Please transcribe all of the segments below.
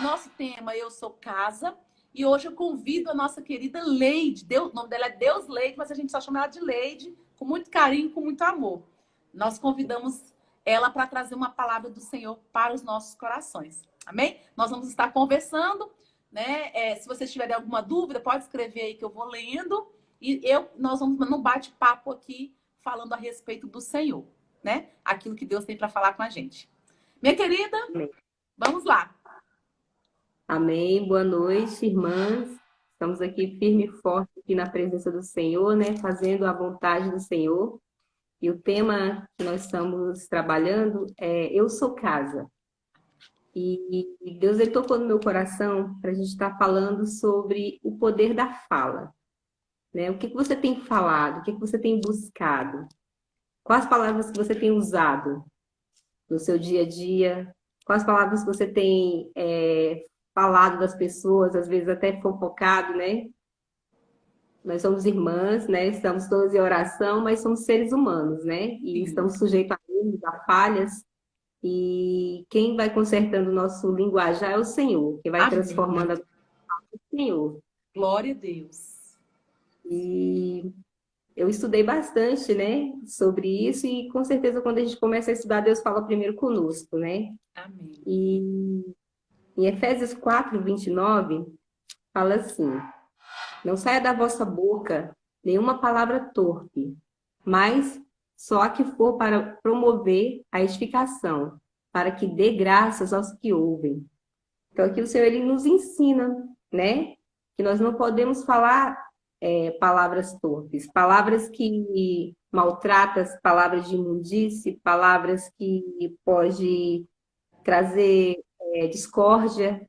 nosso tema Eu Sou Casa. E hoje eu convido a nossa querida Leide. O nome dela é Deus Leide, mas a gente só chama ela de Leide, com muito carinho, com muito amor. Nós convidamos ela para trazer uma palavra do Senhor para os nossos corações. Amém? Nós vamos estar conversando, né? Se vocês tiverem alguma dúvida, pode escrever aí que eu vou lendo. E nós vamos no bate-papo aqui, falando a respeito do Senhor, né? Aquilo que Deus tem para falar com a gente. Minha querida, Amém. Vamos lá. Amém. Boa noite, irmãs. Estamos aqui firme e forte aqui na presença do Senhor, né? Fazendo a vontade do Senhor. E o tema que nós estamos trabalhando é Eu Sou Casa. E Deus ele tocou no meu coração para a gente estar falando sobre o poder da fala, né? O que você tem falado? O que você tem buscado? Quais palavras que você tem usado no seu dia a dia? Quais palavras que você tem falado das pessoas, às vezes até fofocado, né? Nós somos irmãs, né? Estamos todas em oração, mas somos seres humanos, né? E estamos sujeitos a erros, a falhas. E quem vai consertando o nosso linguajar é o Senhor, que vai Amém. transformando a o Senhor. Glória a Deus. E eu estudei bastante, né, sobre isso, e com certeza quando a gente começa a estudar, Deus fala primeiro conosco, né? Amém. E em Efésios 4:29, fala assim: Não saia da vossa boca nenhuma palavra torpe, mas só a que for para promover a edificação, para que dê graças aos que ouvem. Então aqui o Senhor ele nos ensina, né, que nós não podemos falar palavras torpes, palavras que maltratam, palavras de imundície, palavras que pode trazer discórdia.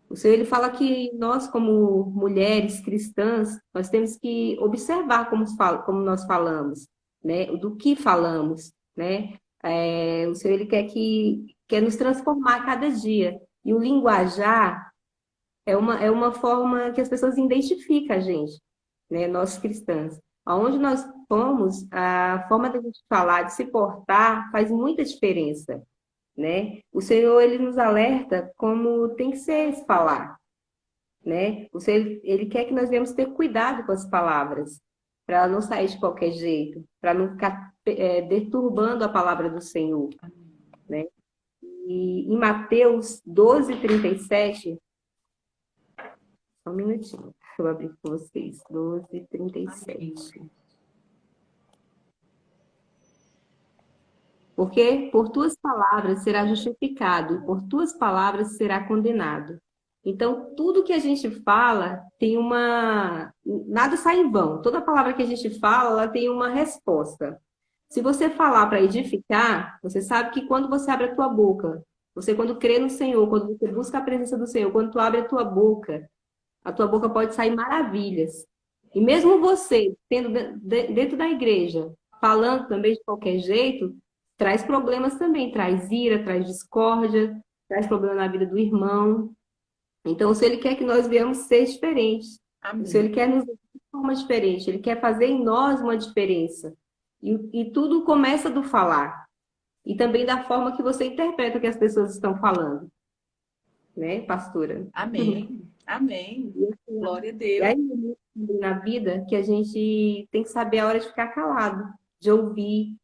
O Senhor ele fala que nós, como mulheres cristãs, nós temos que observar como nós falamos, né? Do que falamos, né? O Senhor ele quer nos transformar a cada dia. E o linguajar é uma forma que as pessoas identificam a gente, né? Nós cristãs. Aonde nós fomos, a forma da gente falar, de se portar, faz muita diferença, né? O Senhor ele nos alerta como tem que ser esse falar, né? O Senhor ele quer que nós venhamos ter cuidado com as palavras, para não sair de qualquer jeito, para não ficar deturbando a palavra do Senhor, né? E em Mateus 12:37, só um minutinho, deixa eu abrir com vocês, 12:37. Porque por tuas palavras será justificado, e por tuas palavras será condenado. Então, tudo que a gente fala tem nada sai em vão. Toda palavra que a gente fala, ela tem uma resposta. Se você falar para edificar, você sabe que quando você abre a tua boca, você quando crê no Senhor, quando você busca a presença do Senhor, quando tu abre a tua boca pode sair maravilhas. E mesmo você, tendo dentro da igreja, falando também de qualquer jeito, traz problemas também, traz ira, traz discórdia, traz problema na vida do irmão. Então, o Senhor ele quer que nós venhamos ser diferentes. Amém. O Senhor ele quer nos ver de forma diferente, ele quer fazer em nós uma diferença. E tudo começa do falar. E também da forma que você interpreta o que as pessoas estão falando. Né, pastora? Amém. Amém. Glória a E Deus. aí, na vida, que a gente tem que saber a hora de ficar calado, de ouvir.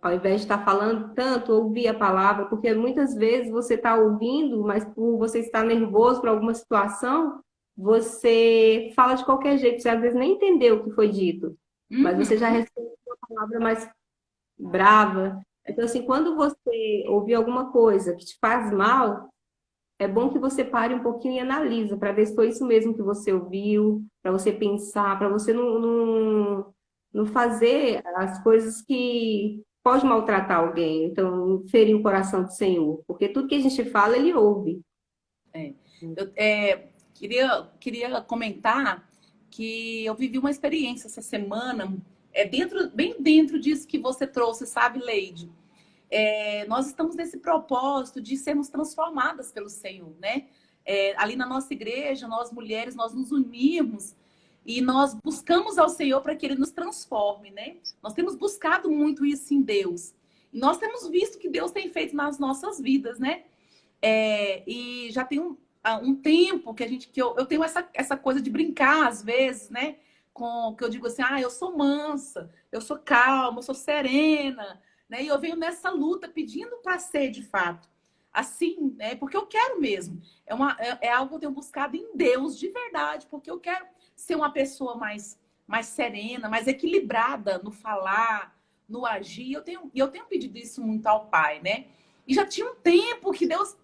Ao invés de estar falando tanto, ouvir a palavra, porque muitas vezes você está ouvindo, mas por você estar nervoso por alguma situação, você fala de qualquer jeito, você às vezes nem entendeu o que foi dito, mas você já recebeu uma palavra mais brava. Então, assim, quando você ouvir alguma coisa que te faz mal, é bom que você pare um pouquinho e analisa, para ver se foi isso mesmo que você ouviu, para você pensar, para você não fazer as coisas que pode maltratar alguém, então ferir o coração do Senhor, porque tudo que a gente fala, ele ouve. Eu queria comentar que eu vivi uma experiência essa semana, bem dentro disso que você trouxe, sabe, Leide? Nós estamos nesse propósito de sermos transformadas pelo Senhor, né? Ali na nossa igreja, nós mulheres, nós nos unimos e nós buscamos ao Senhor para que Ele nos transforme, né? Nós temos buscado muito isso em Deus. E nós temos visto o que Deus tem feito nas nossas vidas, né? E já tem um tempo que eu tenho essa coisa de brincar, às vezes, né? Com que eu digo assim, eu sou mansa, eu sou calma, eu sou serena, né? E eu venho nessa luta pedindo para ser de fato assim, né? Porque eu quero mesmo. É algo que eu tenho buscado em Deus de verdade, porque eu quero ser uma pessoa mais serena, mais equilibrada no falar, no agir. Eu tenho pedido isso muito ao Pai, né? E já tinha um tempo que Deus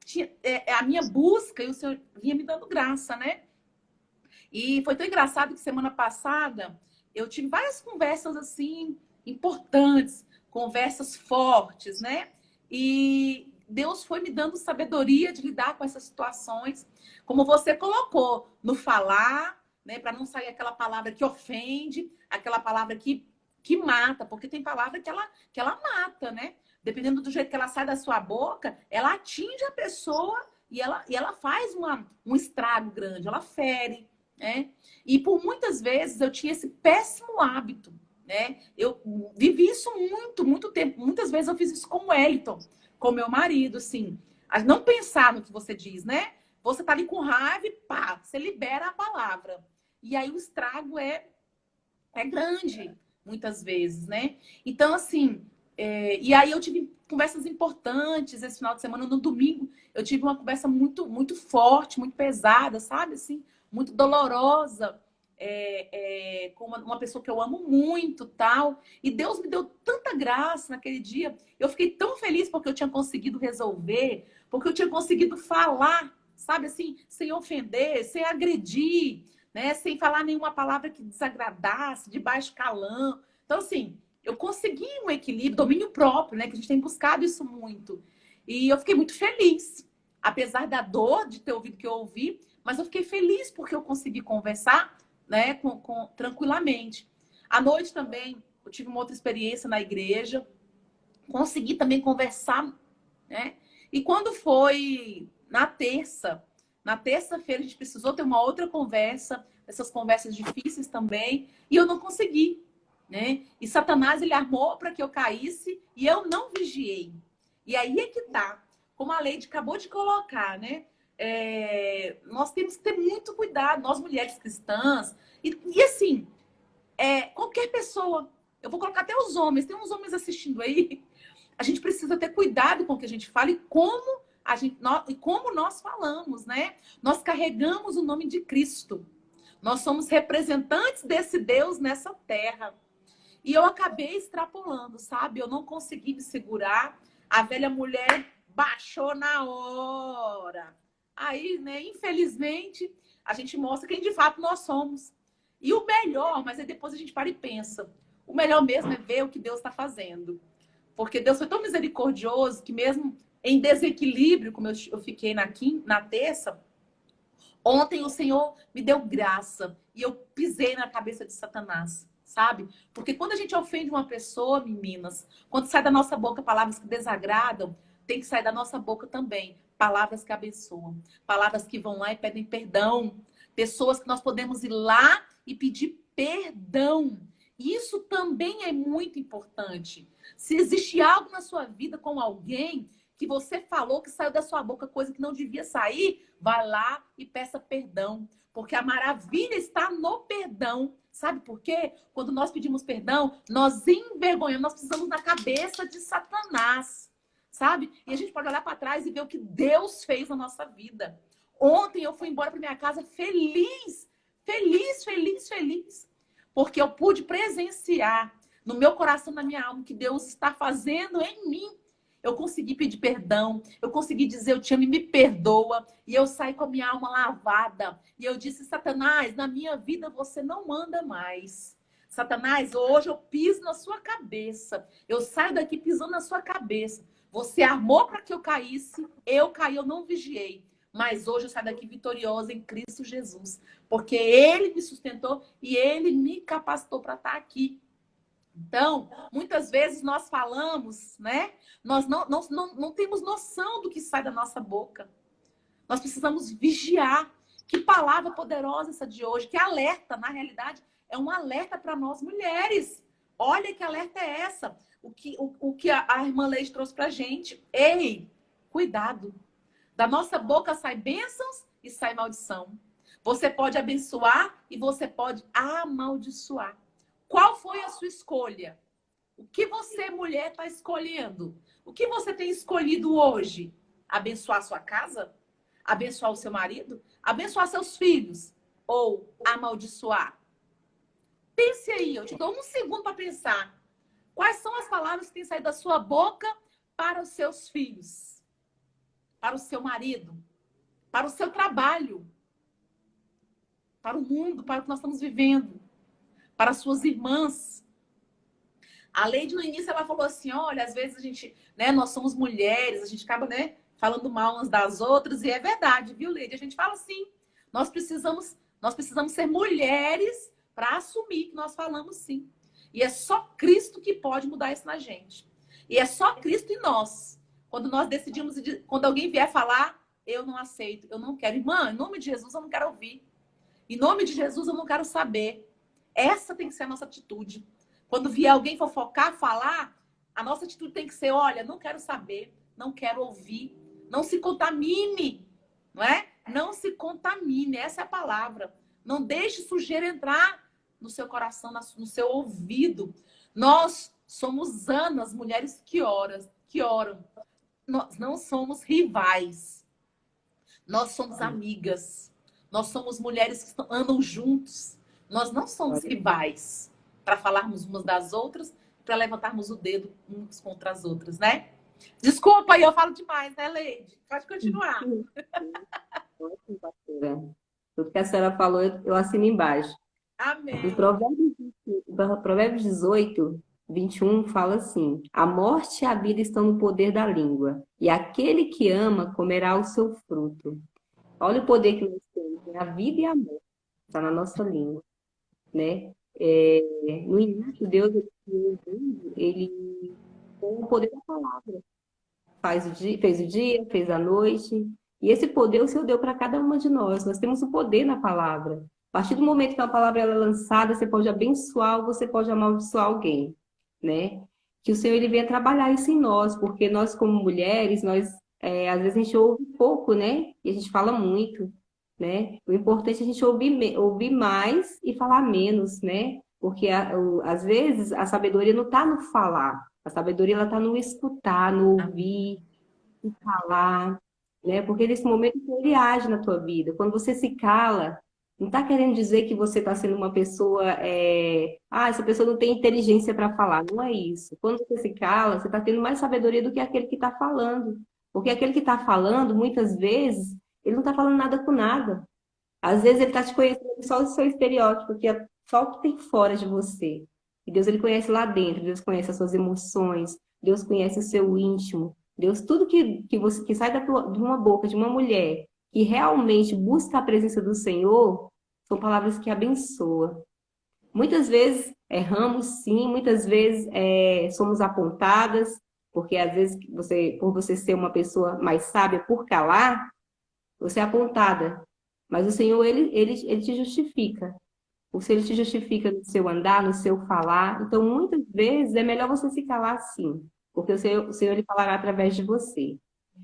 tinha a minha busca e o Senhor vinha me dando graça, né? E foi tão engraçado que semana passada eu tive várias conversas assim importantes, conversas fortes, né? E Deus foi me dando sabedoria de lidar com essas situações, como você colocou, no falar, né, para não sair aquela palavra que ofende, aquela palavra que mata, porque tem palavra que ela mata, né? Dependendo do jeito que ela sai da sua boca, ela atinge a pessoa e ela faz um estrago grande, ela fere, né? E por muitas vezes eu tinha esse péssimo hábito, né? Eu vivi isso muito tempo. Muitas vezes eu fiz isso com o Wellington, com meu marido, assim. A não pensar no que você diz, né? Você tá ali com raiva e pá, você libera a palavra. E aí o estrago é grande, muitas vezes, né? Então, assim, e aí eu tive conversas importantes esse final de semana. No domingo, eu tive uma conversa muito forte, muito pesada, sabe? Assim, muito dolorosa, com uma pessoa que eu amo muito, tal. E Deus me deu tanta graça naquele dia. Eu fiquei tão feliz porque eu tinha conseguido resolver, porque eu tinha conseguido falar, sabe? Assim, sem ofender, sem agredir, né? Sem falar nenhuma palavra que desagradasse, de baixo calão. Então, assim, eu consegui um equilíbrio, domínio próprio, né? Que a gente tem buscado isso muito. E eu fiquei muito feliz, apesar da dor de ter ouvido o que eu ouvi, mas eu fiquei feliz porque eu consegui conversar, né, tranquilamente. À noite também, eu tive uma outra experiência na igreja, consegui também conversar, né? E quando foi na terça-feira a gente precisou ter uma outra conversa, essas conversas difíceis também, e eu não consegui, né? E Satanás ele armou para que eu caísse e eu não vigiei. E aí é que tá, como a Leide acabou de colocar, né? Nós temos que ter muito cuidado, nós mulheres cristãs, e assim, qualquer pessoa, eu vou colocar até os homens, tem uns homens assistindo aí, a gente precisa ter cuidado com o que a gente fala e como nós falamos, né? Nós carregamos o nome de Cristo. Nós somos representantes desse Deus nessa terra. E eu acabei extrapolando, sabe? Eu não consegui me segurar. A velha mulher baixou na hora. Aí, né, infelizmente, a gente mostra quem de fato nós somos. E o melhor, mas aí depois a gente para e pensa, o melhor mesmo é ver o que Deus está fazendo. Porque Deus foi tão misericordioso que mesmo em desequilíbrio, como eu fiquei na terça, ontem o Senhor me deu graça e eu pisei na cabeça de Satanás, sabe? Porque quando a gente ofende uma pessoa, meninas, quando sai da nossa boca palavras que desagradam, tem que sair da nossa boca também palavras que abençoam, palavras que vão lá e pedem perdão, pessoas que nós podemos ir lá e pedir perdão. Isso também é muito importante. Se existe algo na sua vida com alguém que você falou que saiu da sua boca coisa que não devia sair, vai lá e peça perdão. Porque a maravilha está no perdão. Sabe por quê? Quando nós pedimos perdão, nós envergonhamos, nós pisamos na cabeça de Satanás. Sabe? E a gente pode olhar para trás e ver o que Deus fez na nossa vida. Ontem eu fui embora para minha casa feliz, feliz, feliz, feliz. Porque eu pude presenciar no meu coração, na minha alma, o que Deus está fazendo em mim. Eu consegui pedir perdão, eu consegui dizer eu te amo e me perdoa. E eu saí com a minha alma lavada. E eu disse, Satanás, na minha vida você não manda mais. Satanás, hoje eu piso na sua cabeça. Eu saio daqui pisando na sua cabeça. Você armou para que eu caísse, eu caí, eu não vigiei. Mas hoje eu saio daqui vitoriosa em Cristo Jesus. Porque Ele me sustentou e Ele me capacitou para estar aqui. Então, muitas vezes nós falamos, né? Nós não temos noção do que sai da nossa boca. Nós precisamos vigiar. Que palavra poderosa essa de hoje, que alerta, na realidade, é um alerta para nós mulheres. Olha que alerta é essa. O que a irmã Leite trouxe pra gente. Ei, cuidado. Da nossa boca sai bênçãos e sai maldição. Você pode abençoar e você pode amaldiçoar. Qual foi a sua escolha? O que você, mulher, está escolhendo? O que você tem escolhido hoje? Abençoar sua casa? Abençoar o seu marido? Abençoar seus filhos? Ou amaldiçoar? Pense aí, eu te dou um segundo para pensar. Quais são as palavras que têm saído da sua boca para os seus filhos? Para o seu marido? Para o seu trabalho? Para o mundo, para o que nós estamos vivendo? Para as suas irmãs? A Leide, no início, ela falou assim, olha, às vezes a gente, né, nós somos mulheres, a gente acaba, né, falando mal umas das outras, e é verdade, viu, Leide? A gente fala assim, nós precisamos ser mulheres para assumir que nós falamos sim. E é só Cristo que pode mudar isso na gente. E é só Cristo em nós. Quando nós decidimos, quando alguém vier falar, eu não aceito, eu não quero. Irmã, em nome de Jesus, eu não quero ouvir. Em nome de Jesus, eu não quero saber. Essa tem que ser a nossa atitude. Quando vier alguém fofocar, falar, a nossa atitude tem que ser, olha, não quero saber, não quero ouvir, não se contamine, não é? Não se contamine, essa é a palavra. Não deixe sujeira entrar no seu coração, no seu ouvido. Nós somos Anas, mulheres que oram. Nós não somos rivais. Nós somos amigas. Nós somos mulheres que andam juntos. Nós não somos rivais para falarmos umas das outras, para levantarmos o dedo uns contra as outras, né? Desculpa aí, eu falo demais, né, Leide? Pode continuar. Tudo que a senhora falou, eu assino embaixo. Amém. Em Provérbios 18, 21, fala assim: a morte e a vida estão no poder da língua, e aquele que ama comerá o seu fruto. Olha o poder que nós temos, né? A vida e a morte está na nossa língua, né? No início, Deus ele tem o poder da palavra. Fez o dia, fez a noite. E esse poder o Senhor deu para cada uma de nós. Nós temos o poder na palavra. A partir do momento que a palavra ela é lançada, você pode abençoar ou você pode amaldiçoar alguém, né? Que o Senhor ele venha trabalhar isso em nós, porque nós como mulheres, às vezes a gente ouve pouco, né? E a gente fala muito, né? O importante é a gente ouvir mais e falar menos, né? Porque às vezes a sabedoria não está no falar, a sabedoria ela está no escutar, no ouvir, no falar, né? Porque nesse momento ele age na tua vida. Quando você se cala, não está querendo dizer que você está sendo uma pessoa, essa pessoa não tem inteligência para falar. Não é isso. Quando você se cala, você está tendo mais sabedoria do que aquele que está falando. Porque aquele que está falando, muitas vezes, ele não está falando nada com nada. Às vezes ele está te conhecendo só o seu estereótipo, que é só o que tem fora de você. E Deus, ele conhece lá dentro. Deus conhece as suas emoções. Deus conhece o seu íntimo. Deus, tudo que sai de uma boca de uma mulher que realmente busca a presença do Senhor, são palavras que abençoam. Muitas vezes erramos, sim. Muitas vezes somos apontadas, porque às vezes por você ser uma pessoa mais sábia por calar, você é apontada. Mas o Senhor, ele te justifica. O Senhor ele te justifica no seu andar, no seu falar. Então, muitas vezes, é melhor você se calar sim. Porque o Senhor ele falará através de você.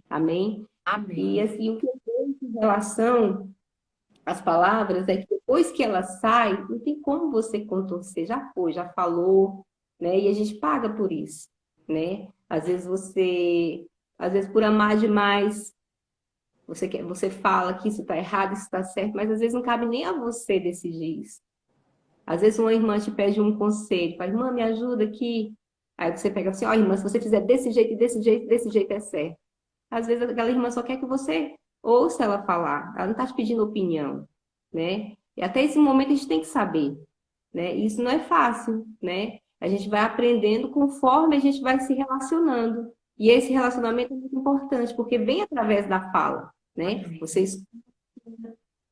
Amém? Amém. E assim, o que eu vejo em relação às palavras é que depois que ela sai, não tem como você contorcer. Já foi, já falou, né? E a gente paga por isso, né? Às vezes por amar demais, você fala que isso está errado, isso está certo, mas às vezes não cabe nem a você decidir isso. Às vezes uma irmã te pede um conselho, fala, irmã, me ajuda aqui. Aí você pega assim, ó, irmã, se você fizer desse jeito, desse jeito é certo. Às vezes aquela irmã só quer que você ouça ela falar, ela não está te pedindo opinião, né? E até esse momento a gente tem que saber, né? E isso não é fácil, né? A gente vai aprendendo conforme a gente vai se relacionando. E esse relacionamento é muito importante, porque vem através da fala, né? Você escuta,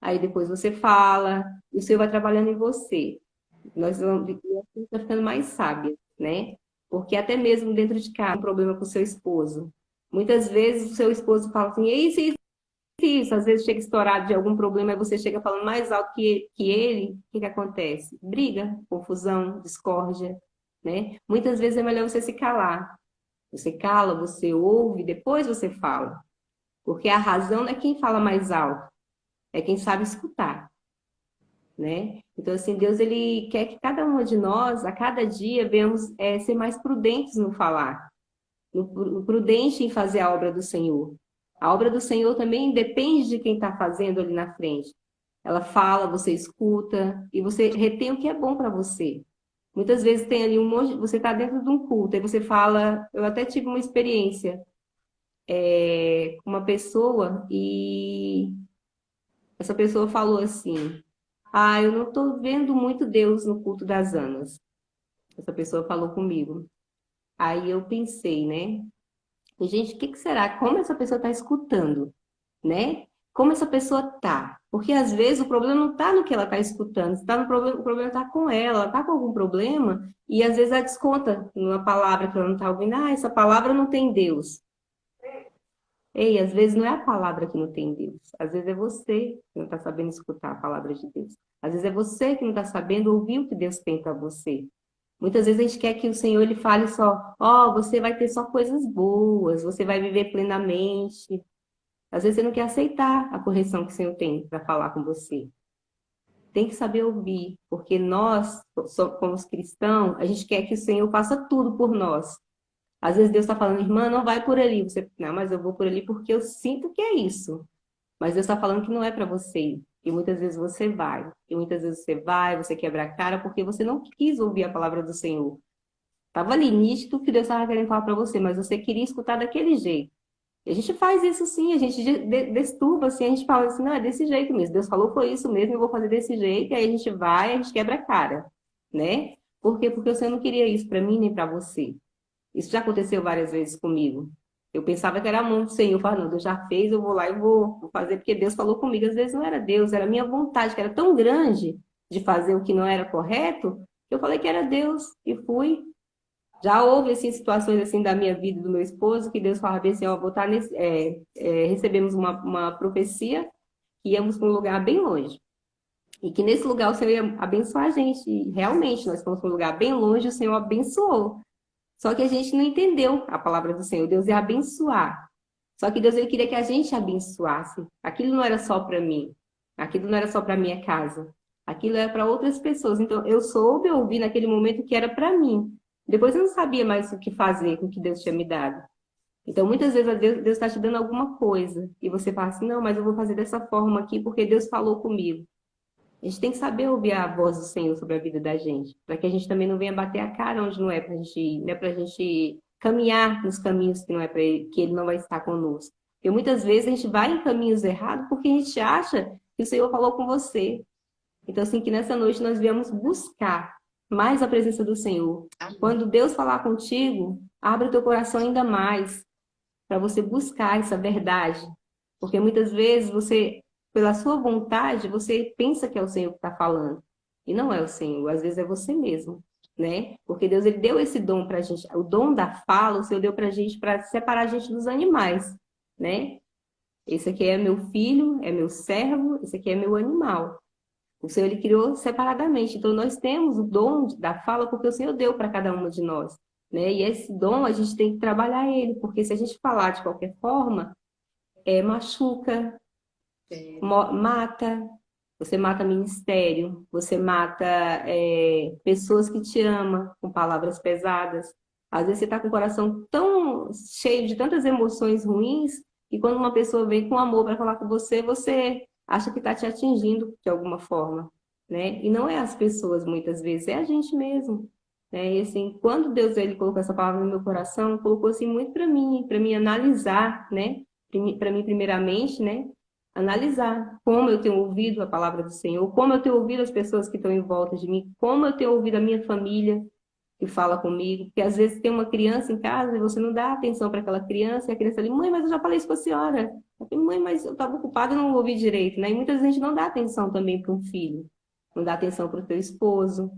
aí depois você fala, e o Senhor vai trabalhando em você. Nós vamos ficando mais sábias, né? Porque até mesmo dentro de casa, um problema com o seu esposo. Muitas vezes o seu esposo fala assim, isso. Às vezes chega estourado de algum problema, aí você chega falando mais alto que ele. O que acontece? Briga, confusão, discórdia, né? Muitas vezes é melhor você se calar. Você cala, você ouve, depois você fala. Porque a razão não é quem fala mais alto, é quem sabe escutar, né? Então, assim, Deus, ele quer que cada uma de nós, a cada dia, venhamos ser mais prudentes no falar, no prudente em fazer a obra do Senhor. A obra do Senhor também depende de quem está fazendo ali na frente. Ela fala, você escuta e você retém o que é bom para você. Muitas vezes tem ali um monte, você está dentro de um culto e você fala, eu até tive uma experiência com uma pessoa e essa pessoa falou assim, eu não estou vendo muito Deus no culto das Anas. Essa pessoa falou comigo. Aí eu pensei, né? Gente, o que que será? Como essa pessoa está escutando, né? Como essa pessoa tá? Porque às vezes o problema não está no que ela está escutando, está no problema, o problema está com ela está com algum problema e às vezes ela desconta numa palavra que ela não está ouvindo. Essa palavra não tem Deus. Ei, às vezes não é a palavra que não tem Deus. Às vezes é você que não está sabendo escutar a palavra de Deus. Às vezes é você que não está sabendo ouvir o que Deus tem para você. Muitas vezes a gente quer que o Senhor ele fale só, você vai ter só coisas boas, você vai viver plenamente. Às vezes você não quer aceitar a correção que o Senhor tem para falar com você. Tem que saber ouvir, porque nós, como cristãos, a gente quer que o Senhor faça tudo por nós. Às vezes Deus está falando, irmã, não vai por ali. Você, não, mas eu vou por ali porque eu sinto que é isso. Mas Deus está falando que não é para você ir. E muitas vezes você vai. E muitas vezes você vai, você quebra a cara porque você não quis ouvir a palavra do Senhor. Estava ali nítido que Deus estava querendo falar para você, mas você queria escutar daquele jeito. E a gente faz isso sim, a gente desturba assim, a gente fala assim, não, é desse jeito mesmo. Deus falou foi isso mesmo, eu vou fazer desse jeito. E aí a gente vai, a gente quebra a cara, né? Por quê? Porque o Senhor não queria isso para mim nem para você. Isso já aconteceu várias vezes comigo. Eu pensava que era a mão do Senhor. Eu falava, não, Deus já fez, eu vou lá e vou fazer, porque Deus falou comigo. Às vezes não era Deus, era a minha vontade, que era tão grande de fazer o que não era correto, que eu falei que era Deus e fui. Já houve assim, situações assim da minha vida, do meu esposo, que Deus falava assim, vou estar nesse, recebemos uma profecia que íamos para um lugar bem longe. E que nesse lugar o Senhor ia abençoar a gente. E realmente, nós fomos para um lugar bem longe, o Senhor abençoou. Só que a gente não entendeu a palavra do Senhor. Deus ia abençoar. Só que Deus ele queria que a gente abençoasse. Aquilo não era só para mim. Aquilo não era só para minha casa. Aquilo era para outras pessoas. Então, eu soube ouvir naquele momento que era para mim. Depois eu não sabia mais o que fazer com o que Deus tinha me dado. Então, muitas vezes Deus está te dando alguma coisa. E você fala assim, não, mas eu vou fazer dessa forma aqui porque Deus falou comigo. A gente tem que saber ouvir a voz do Senhor sobre a vida da gente, para que a gente também não venha bater a cara onde não é para a gente ir, não é para a gente caminhar nos caminhos que não é para ele, que ele não vai estar conosco. Porque muitas vezes a gente vai em caminhos errados porque a gente acha que o Senhor falou com você. Então, assim, que nessa noite nós viemos buscar mais a presença do Senhor. Amém. Quando Deus falar contigo, abre o teu coração ainda mais para você buscar essa verdade. Porque muitas vezes você pela sua vontade, você pensa que é o Senhor que está falando. E não é o Senhor, às vezes é você mesmo, né? Porque Deus ele deu esse dom para a gente, o dom da fala, o Senhor deu para a gente para separar a gente dos animais, né? Esse aqui é meu filho, é meu servo, esse aqui é meu animal. O Senhor ele criou separadamente. Então nós temos o dom da fala porque o Senhor deu para cada uma de nós, né? E esse dom a gente tem que trabalhar ele, porque se a gente falar de qualquer forma, machuca, mata, você mata ministério, você mata pessoas que te amam com palavras pesadas. Às vezes você está com o coração tão cheio de tantas emoções ruins que quando uma pessoa vem com amor para falar com você, você acha que está te atingindo de alguma forma, né? E não é as pessoas muitas vezes, é a gente mesmo. Né? E assim, quando Deus ele colocou essa palavra no meu coração, colocou assim muito para mim analisar, né? Para mim primeiramente, né? Analisar como eu tenho ouvido a palavra do Senhor, como eu tenho ouvido as pessoas que estão em volta de mim, como eu tenho ouvido a minha família que fala comigo, porque às vezes tem uma criança em casa e você não dá atenção para aquela criança, e a criança ali, mãe, mas eu já falei isso com a senhora. Eu falei, mãe, mas eu estava ocupada e não ouvi direito, né? E muitas vezes a gente não dá atenção também para um filho, não dá atenção para o teu esposo,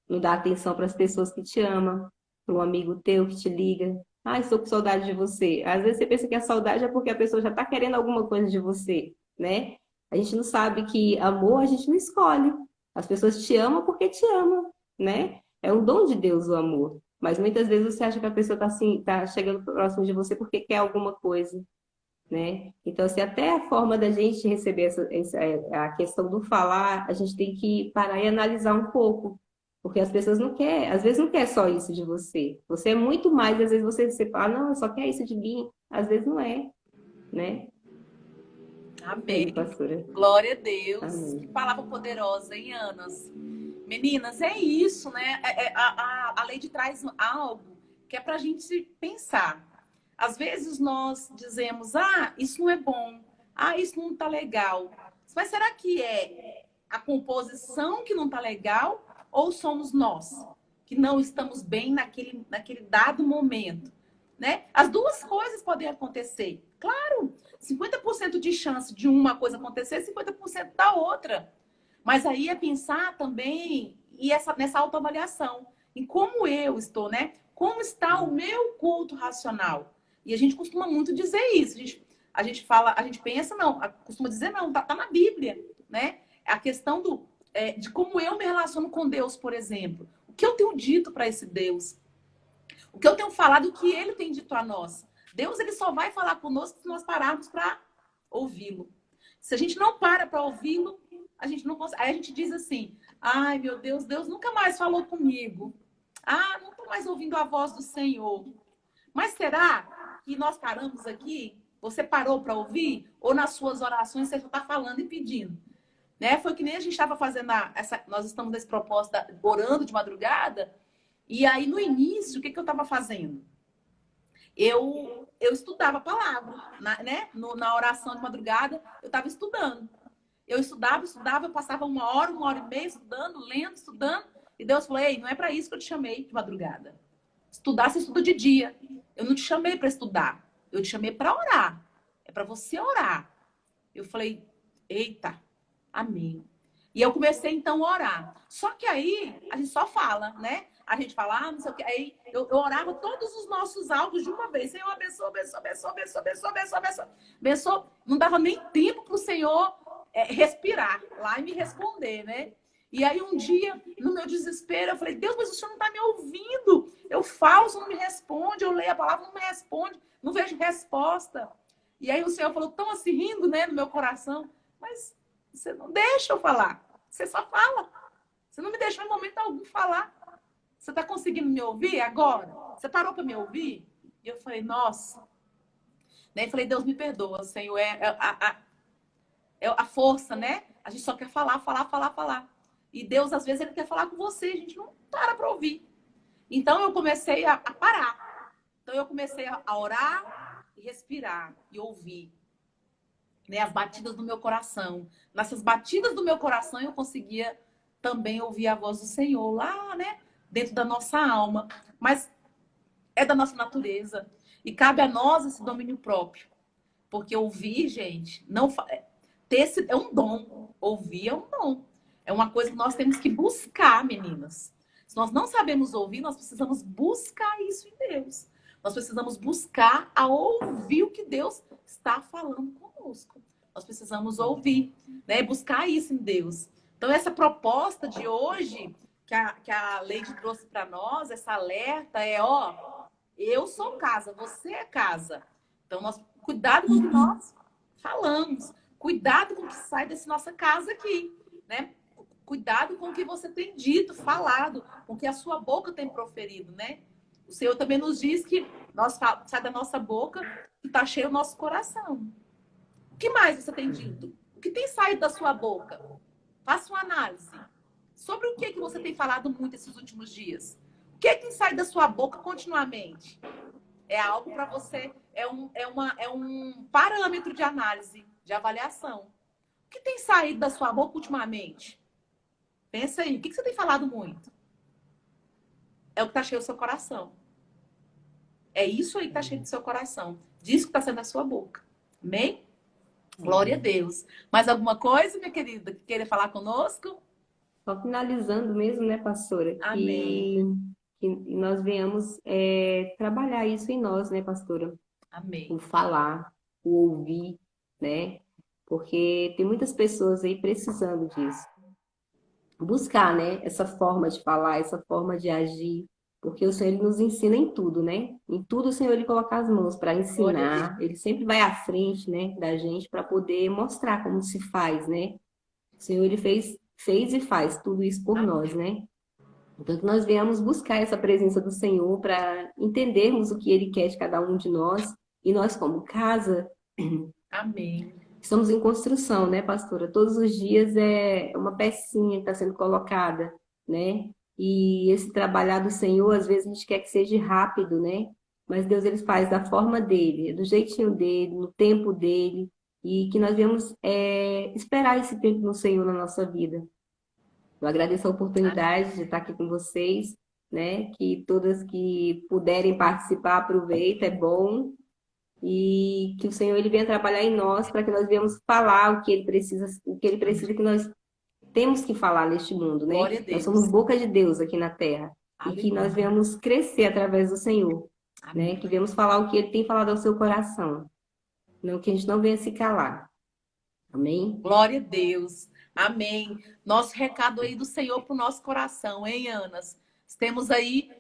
não dá atenção para as pessoas que te amam, para um amigo teu que te liga. Estou com saudade de você. Às vezes você pensa que a saudade é porque a pessoa já está querendo alguma coisa de você, né? A gente não sabe que amor a gente não escolhe. As pessoas te amam porque te amam, né? É um dom de Deus o amor. Mas muitas vezes você acha que a pessoa está assim, tá chegando próximo de você porque quer alguma coisa, né? Então, assim, até a forma da gente receber a questão do falar, a gente tem que parar e analisar um pouco. Porque as pessoas não querem, às vezes não quer só isso de você. Você é muito mais, às vezes você fala, não, só quer isso de mim. Às vezes não é, né? Isso aí, Amém. pastora. Glória a Deus. Que Amém. palavra poderosa, hein, Anas? Meninas, é isso, né? A lei de traz algo que é para a gente pensar. Às vezes nós dizemos, ah, isso não é bom, ah, isso não tá legal. Mas será que é a composição que não tá legal ou somos nós que não estamos bem naquele dado momento, né? As duas coisas podem acontecer. Claro, 50% de chance de uma coisa acontecer, 50% da outra. Mas aí é pensar também nessa autoavaliação, em como eu estou, né? Como está o meu culto racional? E a gente costuma muito dizer isso. A gente fala, a gente pensa, não, costuma dizer não, tá na Bíblia, né? A questão de como eu me relaciono com Deus, por exemplo. O que eu tenho dito para esse Deus? O que eu tenho falado, o que ele tem dito a nós? Deus, ele só vai falar conosco se nós pararmos para ouvi-lo. Se a gente não para ouvi-lo, a gente não consegue. Aí a gente diz assim: ai, meu Deus, Deus nunca mais falou comigo. Ah, não estou mais ouvindo a voz do Senhor. Mas será que nós paramos aqui? Você parou para ouvir? Ou nas suas orações você só está falando e pedindo? Né? Foi que nem a gente estava fazendo nós estamos nesse propósito, orando de madrugada. E aí, no início, o que eu estava fazendo? Eu estudava a palavra, né? Na oração de madrugada, eu estava estudando. Eu estudava, eu passava uma hora e meia estudando, lendo, estudando. E Deus falou: ei, não é para isso que eu te chamei de madrugada. Estudar, você estuda de dia. Eu não te chamei para estudar. Eu te chamei para orar. É para você orar. Eu falei: eita, amém. E eu comecei então a orar. Só que aí a gente só fala, né? A gente fala, ah, não sei o que. Aí eu orava todos os nossos alvos de uma vez. Senhor, abençoa, abençoa, abençoa, abençoa, abençoa, abençoa, abençoa. Abençoa. Não dava nem tempo para o Senhor respirar lá e me responder, né? E aí um dia, no meu desespero, eu falei, Deus, mas o Senhor não está me ouvindo. Eu falo, o Senhor não me responde. Eu leio a palavra, não me responde. Não vejo resposta. E aí o Senhor falou, tão assim, rindo, né, no meu coração. Mas você não deixa eu falar. Você só fala. Você não me deixou em momento algum falar. Você está conseguindo me ouvir agora? Você parou para me ouvir? E eu falei, nossa. Daí eu falei, Deus me perdoa, Senhor. É a força, né? A gente só quer falar, falar, falar, falar. E Deus, às vezes, ele quer falar com você. A gente não para ouvir. Então, eu comecei a parar. Então, eu comecei a orar e respirar e ouvir. Né, as batidas do meu coração. Nessas batidas do meu coração, eu conseguia também ouvir a voz do Senhor lá, né? Dentro da nossa alma. Mas é da nossa natureza. E cabe a nós esse domínio próprio. Porque ouvir, gente, não é um dom. Ouvir é um dom. É uma coisa que nós temos que buscar, meninas. Se nós não sabemos ouvir, nós precisamos buscar isso em Deus. Nós precisamos buscar a ouvir o que Deus está falando conosco. Nós precisamos ouvir, né? Buscar isso em Deus. Então, essa proposta de hoje, que a Leide trouxe para nós, essa alerta é, ó, eu sou casa, você é casa. Então, cuidado com o que nós falamos. Cuidado com o que sai dessa nossa casa aqui, né? Cuidado com o que você tem dito, falado, com o que a sua boca tem proferido, né? O Senhor também nos diz que sai da nossa boca que está cheio o nosso coração. O que mais você tem dito? O que tem saído da sua boca? Faça uma análise. Sobre o que você tem falado muito esses últimos dias? O que tem saído da sua boca continuamente? É algo para você, é um parâmetro de análise, de avaliação. O que tem saído da sua boca ultimamente? Pensa aí, o que você tem falado muito? É o que está cheio do seu coração. É isso aí que está cheio do seu coração. Diz que está sendo da sua boca. Amém? Glória a Deus. Mais alguma coisa, minha querida, que queira falar conosco? Só finalizando mesmo, né, pastora? Amém. Que nós venhamos trabalhar isso em nós, né, pastora? Amém. O falar, o ouvir, né? Porque tem muitas pessoas aí precisando disso. buscar, né, essa forma de falar, essa forma de agir, porque o Senhor ele nos ensina em tudo, né? Em tudo o Senhor ele coloca as mãos para Glória a Deus. ensinar, ele sempre vai à frente, né, da gente para poder mostrar como se faz, né? O Senhor ele fez e faz tudo isso por nós, né? Então que nós venhamos buscar essa presença do Senhor para entendermos o que ele quer de cada um de nós e nós como casa Amém. estamos em construção, né, pastora? Todos os dias é uma pecinha que está sendo colocada, né? E esse trabalhar do Senhor, às vezes a gente quer que seja rápido, né? Mas Deus ele faz da forma dele, do jeitinho dele, no tempo dele, e que nós viemos esperar esse tempo no Senhor na nossa vida. Eu agradeço a oportunidade de estar aqui com vocês, né? Que todas que puderem participar, aproveita, é bom e que o Senhor ele venha trabalhar em nós para que nós venhamos falar o que ele precisa que nós temos que falar neste mundo, né? Glória a Nós Deus. somos boca de Deus aqui na terra e que nós Aleluia. venhamos crescer através do Senhor, né? Amém. Que venhamos falar o que ele tem falado ao seu coração, não que a gente não venha se calar. Amém? Glória a Deus. Amém. Nosso recado aí do Senhor para o nosso coração, hein, Anas? Temos aí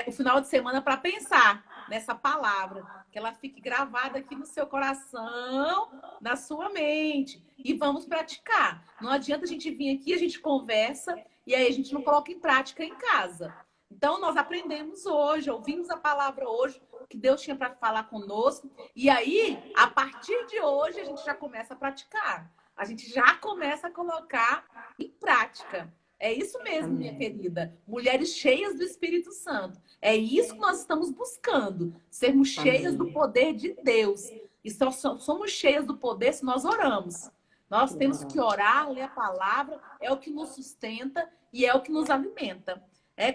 o final de semana para pensar nessa palavra, que ela fique gravada aqui no seu coração, na sua mente. E vamos praticar. Não adianta a gente vir aqui, a gente conversa e aí a gente não coloca em prática em casa. Então, nós aprendemos hoje, ouvimos a palavra hoje, que Deus tinha para falar conosco. E aí, a partir de hoje, a gente já começa a praticar. A gente já começa a colocar em prática. É isso mesmo, minha querida. Mulheres cheias do Espírito Santo. É isso que nós estamos buscando. Sermos cheias do poder de Deus. E só somos cheias do poder se nós oramos. Nós temos que orar, ler a palavra, é o que nos sustenta e é o que nos alimenta.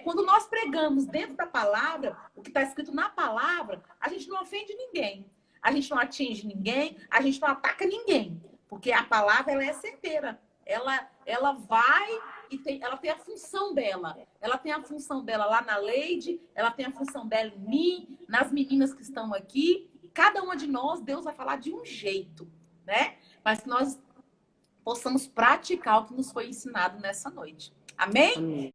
Quando nós pregamos dentro da palavra, o que está escrito na palavra, a gente não ofende ninguém. A gente não atinge ninguém, a gente não ataca ninguém. Porque a palavra ela é certeira. Ela vai e ela tem a função dela. Ela tem a função dela lá na Leide, ela tem a função dela em mim, nas meninas que estão aqui. Cada uma de nós, Deus vai falar de um jeito, né? Mas que nós possamos praticar o que nos foi ensinado nessa noite. Amém? Amém.